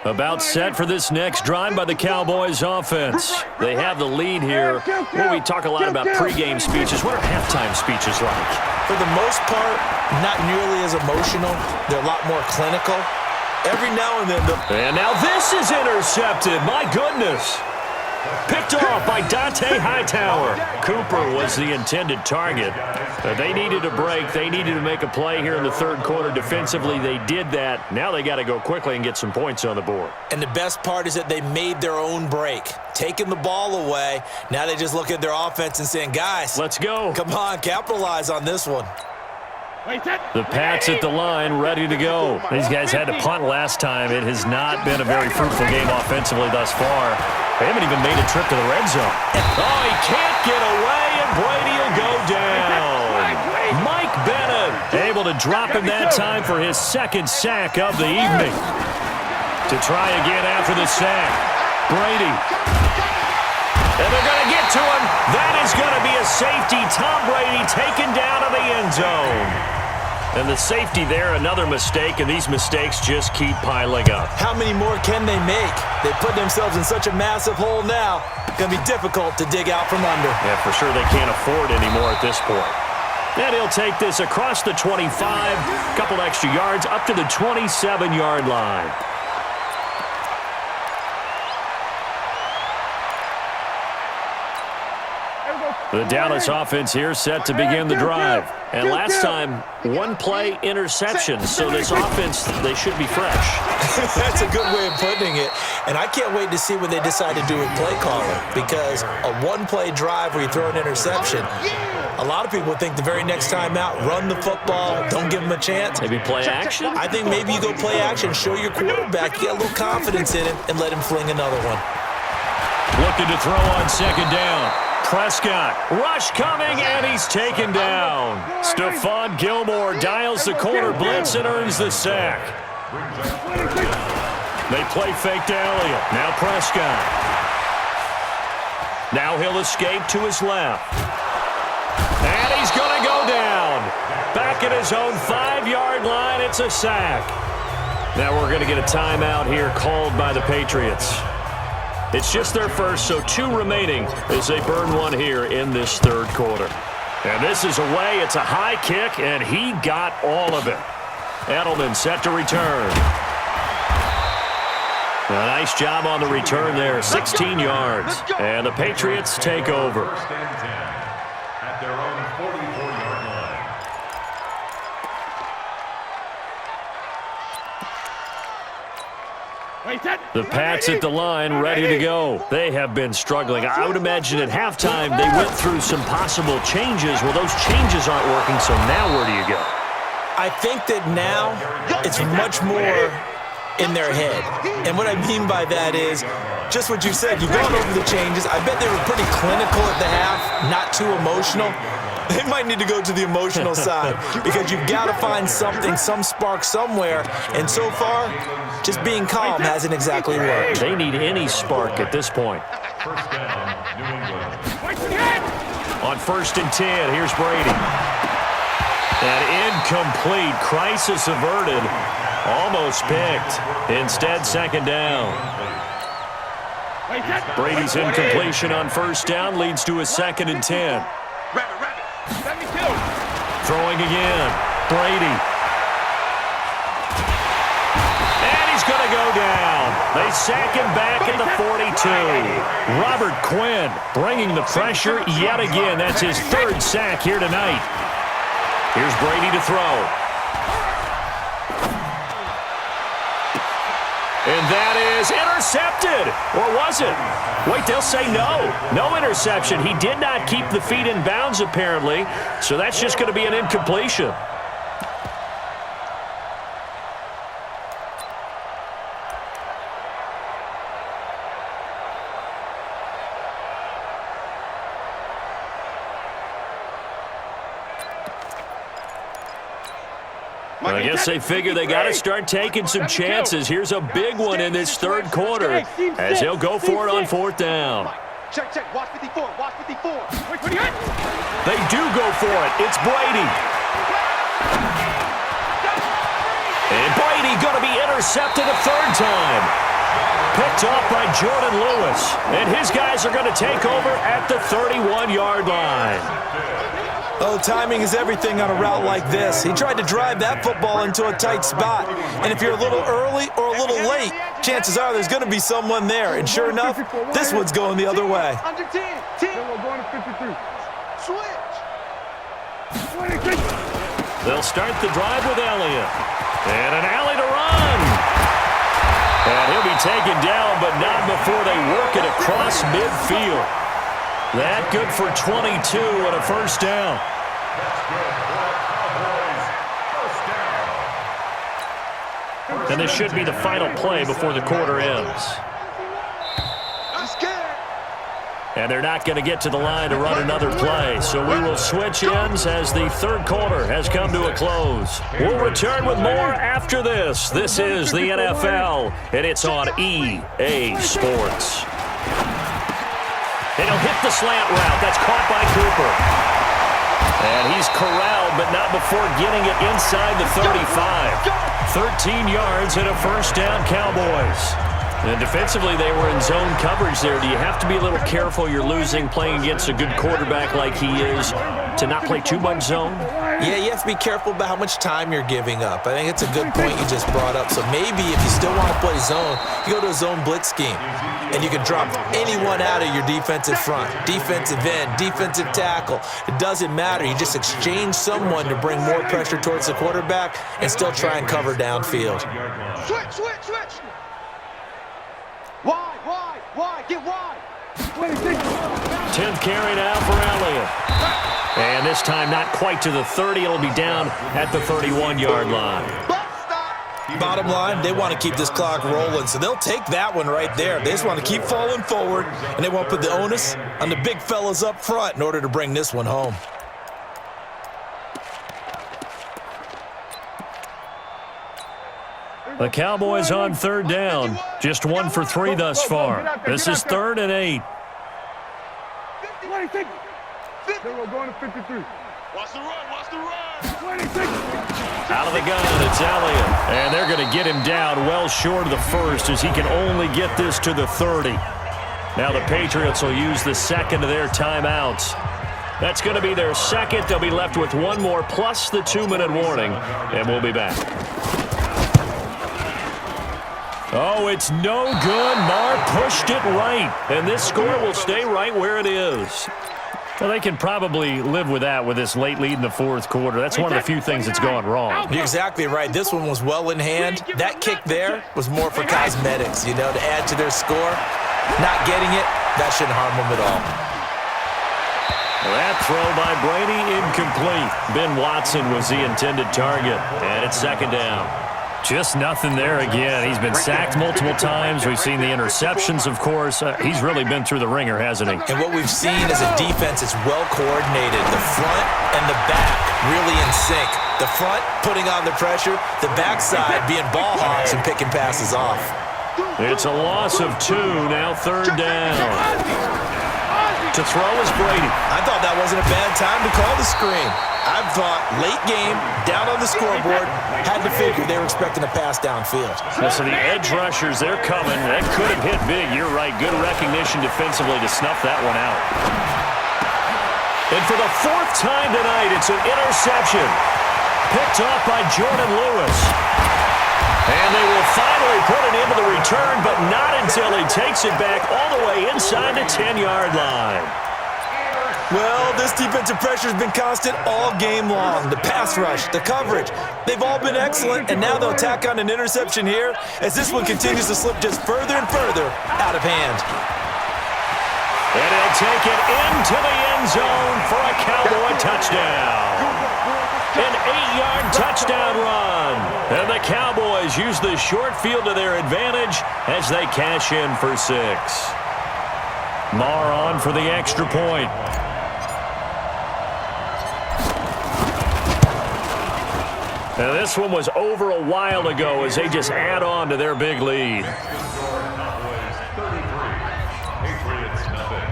About set for this next drive by the Cowboys offense. They have the lead here. Well, we talk a lot about pregame speeches. What are halftime speeches like? For the most part, not nearly as emotional. They're a lot more clinical. Every now and then. And now this is intercepted. My goodness. Picked off by Dante Hightower. Cooper was the intended target. They needed a break. They needed to make a play here in the third quarter. Defensively, they did that. Now they got to go quickly and get some points on the board. And the best part is that they made their own break. Taking the ball away. Now they just look at their offense and saying, guys, let's go. Come on, capitalize on this one. The Pats at the line, ready to go. These guys had to punt last time. It has not been a very fruitful game offensively thus far. They haven't even made a trip to the red zone. Oh, he can't get away, and Brady will go down. Mike Bennett able to drop him that time for his second sack of the evening. To try again after the sack. Brady. And they're going to get to him. That is going to be a safety. Tom Brady taken down to the end zone. And the safety there, another mistake, and these mistakes just keep piling up. How many more can they make? They put themselves in such a massive hole now. It's going to be difficult to dig out from under. Yeah, for sure they can't afford anymore at this point. And he'll take this across the 25, couple extra yards, up to the 27-yard line. The Dallas offense here set to begin the drive. And last time, one-play interception. So this offense, they should be fresh. That's a good way of putting it. And I can't wait to see what they decide to do with play calling. Because a one-play drive where you throw an interception, a lot of people think the very next time out, run the football, don't give them a chance. Maybe play action? I think maybe you go play action, show your quarterback, get a little confidence in him, and let him fling another one. Looking to throw on second down. Prescott, rush coming, and he's taken down. Stephon Gilmore dials the corner blitz and earns the sack. They play fake to Elliott. Now Prescott. Now he'll escape to his left. And he's going to go down. Back at his own 5-yard line, it's a sack. Now we're going to get a timeout here called by the Patriots. It's just their first, so 2 remaining as they burn one here in this third quarter. And this is away. It's a high kick, and he got all of it. Edelman set to return. A nice job on the return there, 16 yards. And the Patriots take over. At their own 44-yard line. The Pats at the line, ready to go. They have been struggling. I would imagine at halftime they went through some possible changes. Well, those changes aren't working, so now where do you go? I think that now it's much more in their head. And what I mean by that is just what you said. You've gone over the changes. I bet they were pretty clinical at the half, not too emotional. They might need to go to the emotional side because you've got to find something, some spark somewhere. And so far, just being calm hasn't exactly worked. They need any spark at this point. First down, New England. On 1st and 10, here's Brady. An incomplete, crisis averted, almost picked. Instead, second down. Brady's incompletion on 1st down leads to a 2nd and 10. Throwing again. Brady. And he's going to go down. They sack him back at the 42. Robert Quinn bringing the pressure yet again. That's his 3rd sack here tonight. Here's Brady to throw. And that is intercepted. Or was it? Wait, they'll say no. No interception. He did not keep the feet in bounds, apparently. So that's just going to be an incompletion. I guess they figure they got to start taking some chances. Here's a big one in this third quarter as they'll go for it on 4th down. Check. Watch 54. They do go for it. It's Brady. And Brady going to be intercepted a 3rd time. Picked off by Jordan Lewis. And his guys are going to take over at the 31-yard line. Oh, timing is everything on a route like this. He tried to drive that football into a tight spot. And if you're a little early or a little late, chances are there's going to be someone there. And sure enough, this one's going the other way. Under 10. 10. We're going to 53. Switch. They'll start the drive with Elliott. And an alley to run. And he'll be taken down, but not before they work it across midfield. That good for 22 and a first down. And this should be the final play before the quarter ends. And they're not going to get to the line to run another play. So we will switch ends as the third quarter has come to a close. We'll return with more after this. This is the NFL, and it's on EA Sports. And he'll hit the slant route. That's caught by Cooper. And he's corralled, but not before getting it inside the 35. 13 yards and a first down, Cowboys. And defensively, they were in zone coverage there. Do you have to be a little careful? You're losing playing against a good quarterback like he is to not play too much zone? Yeah, you have to be careful about how much time you're giving up. I think it's a good point you just brought up. So maybe if you still want to play zone, you go to a zone blitz scheme. And you can drop anyone out of your defensive front, defensive end, defensive tackle. It doesn't matter. You just exchange someone to bring more pressure towards the quarterback and still try and cover downfield. Switch. Wide, get wide. 10th carry now for Elliott. And this time not quite to the 30. It'll be down at the 31-yard line. Bottom line, they want to keep this clock rolling, so they'll take that one right there. They just want to keep falling forward, and they want to put the onus on the big fellas up front in order to bring this one home. The Cowboys on third down. Just 1 for 3 thus far. This is 3rd and 8. We're going to 53. Watch the run. 26. Out of the gun, it's Elliott. And they're going to get him down well short of the first as he can only get this to the 30. Now the Patriots will use the second of their timeouts. That's going to be their second. They'll be left with one more plus the 2-minute warning, and we'll be back. Oh, it's no good. Marr pushed it right, and this score will stay right where it is. Well, they can probably live with that with this late lead in the fourth quarter. That's one of the few things that's gone wrong. You're exactly right. This one was well in hand. That kick there was more for cosmetics, to add to their score. Not getting it, that shouldn't harm them at all. That throw by Brady incomplete. Ben Watson was the intended target, and it's second down. Just nothing there again. He's been sacked multiple times. We've seen the interceptions, of course. He's really been through the ringer, hasn't he? And what we've seen is a defense that's well coordinated. The front and the back really in sync. The front putting on the pressure, the backside being ball hawks and picking passes off. It's a loss of 2, now third down. To throw is Brady. I thought that wasn't a bad time to call the screen. I thought late game, down on the scoreboard, had to figure they were expecting a pass downfield. So the edge rushers, they're coming. That could have hit big. You're right. Good recognition defensively to snuff that one out. And for the 4th time tonight, it's an interception. Picked off by Jordan Lewis. And they will finally put it into the return, but not until he takes it back all the way inside the 10-yard line. Well, this defensive pressure has been constant all game long. The pass rush, the coverage, they've all been excellent, and now they'll tack on an interception here as this one continues to slip just further and further out of hand. And he'll take it into the end zone for a Cowboy touchdown. An 8-yard touchdown run. And the Cowboys use the short field to their advantage as they cash in for 6. Marr on for the extra point. Now, this one was over a while ago as they just add on to their big lead. Cowboys 33, Patriots nothing.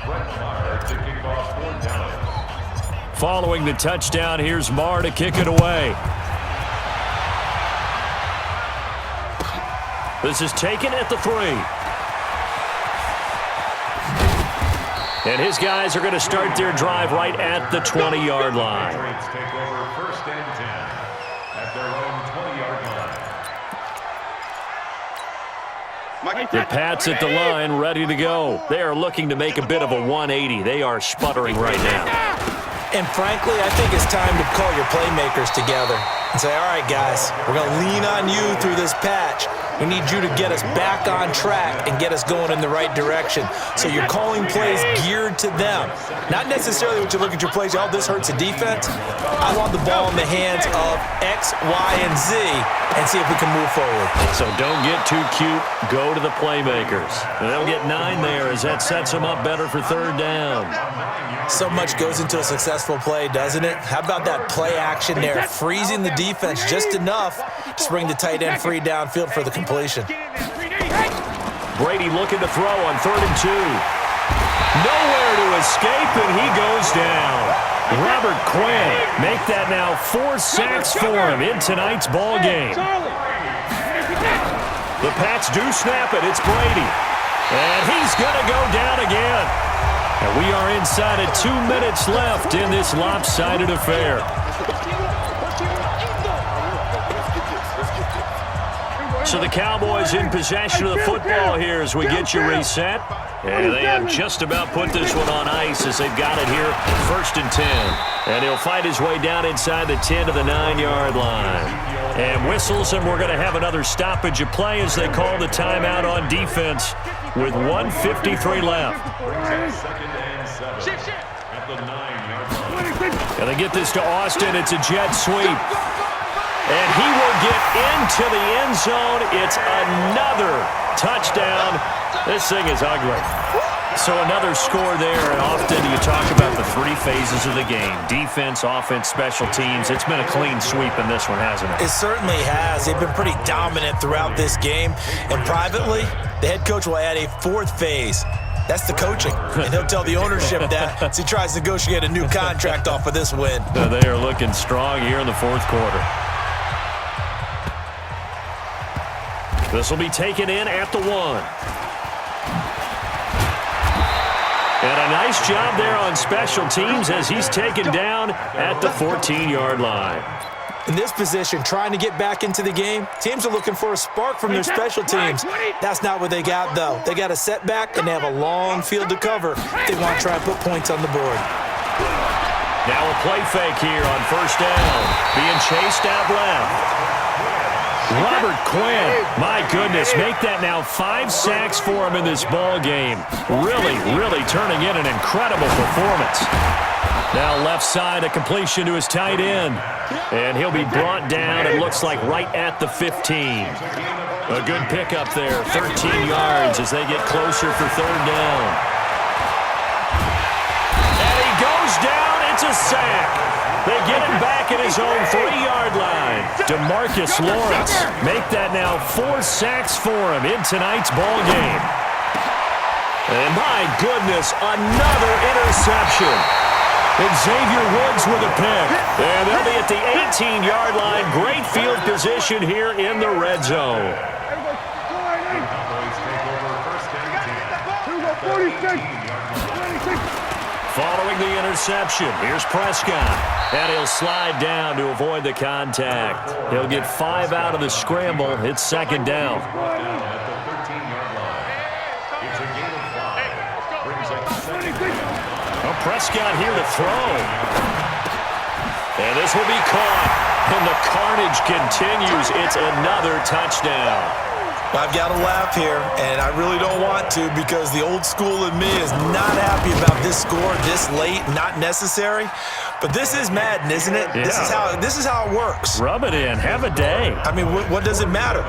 Brett Maher to kick off for Dallas. Following the touchdown, here's Marr to kick it away. This is taken at the 3. And his guys are going to start their drive right at the 20-yard line. Patriots take over 1st and 10 at their own 20-yard line. The Pats at the line, ready to go. They are looking to make a bit of a 180. They are sputtering right now. And frankly, I think it's time to call your playmakers together and say, all right, guys, we're going to lean on you through this patch. We need you to get us back on track and get us going in the right direction. So you're calling plays geared to them. Not necessarily what you look at your plays, oh, this hurts the defense. I want the ball in the hands of X, Y, and Z and see if we can move forward. So don't get too cute. Go to the playmakers. And they'll get 9 there as that sets them up better for 3rd down. So much goes into a successful play, doesn't it? How about that play action there? Freezing the defense just enough to bring the tight end free downfield for the completion. Brady looking to throw on 3rd and 2. Nowhere to escape, and he goes down. Robert Quinn, make that now 4 sacks for him in tonight's ball game. The Pats do snap it. It's Brady. And he's going to go down again. And we are inside of 2 minutes left in this lopsided affair. So the Cowboys in possession of the football here as we get you reset. And they have just about put this one on ice as they've got it here, 1st and 10. And he'll fight his way down inside the 10 to the 9-yard line. And whistles, and we're going to have another stoppage of play as they call the timeout on defense with 1:53 left. And they get this to Austin. It's a jet sweep. And he will get into the end zone. It's another touchdown. This thing is ugly. So another score there, and often you talk about the 3 phases of the game. Defense, offense, special teams. It's been a clean sweep in this one, hasn't it? It certainly has. They've been pretty dominant throughout this game. And privately, the head coach will add a 4th phase. That's the coaching. And he'll tell the ownership that as he tries to negotiate a new contract off of this win. They are looking strong here in the 4th quarter. This will be taken in at the 1. And a nice job there on special teams as he's taken down at the 14-yard line. In this position, trying to get back into the game, teams are looking for a spark from their special teams. That's not what they got, though. They got a setback, and they have a long field to cover if they want to try and put points on the board. Now a play fake here on 1st down. Being chased out left. Robert Quinn, my goodness, make that now 5 sacks for him in this ball game. Really, really turning in an incredible performance. Now left side, a completion to his tight end. And he'll be brought down, it looks like right at the 15. A good pickup there, 13 yards as they get closer for 3rd down. And he goes down, it's a sack. They get him back at his own 3-yard line. DeMarcus Lawrence, make that now 4 sacks for him in tonight's ball game. And my goodness, another interception. And Xavier Woods with a pick. And they'll be at the 18-yard line. Great field position here in the red zone. Following the interception, here's Prescott. And he'll slide down to avoid the contact. He'll get 5 out of the scramble. It's 2nd down. Well, Prescott here to throw. And this will be caught. And the carnage continues. It's another touchdown. I've got to laugh here, and I really don't want to because the old school in me is not happy about this score this late, not necessary. But this is Madden, isn't it? Yeah. This is how it works. Rub it in. Have a day. I mean, what does it matter?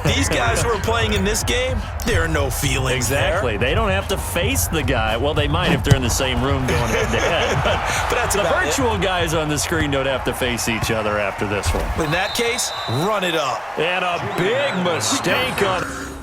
These guys who are playing in this game, there are no feelings Exactly. there. They don't have to face the guy. Well, they might if they're in the same room going head-to-head. But that's the about virtual guys on the screen don't have to face each other after this one. In that case, run it up. And a big mistake on...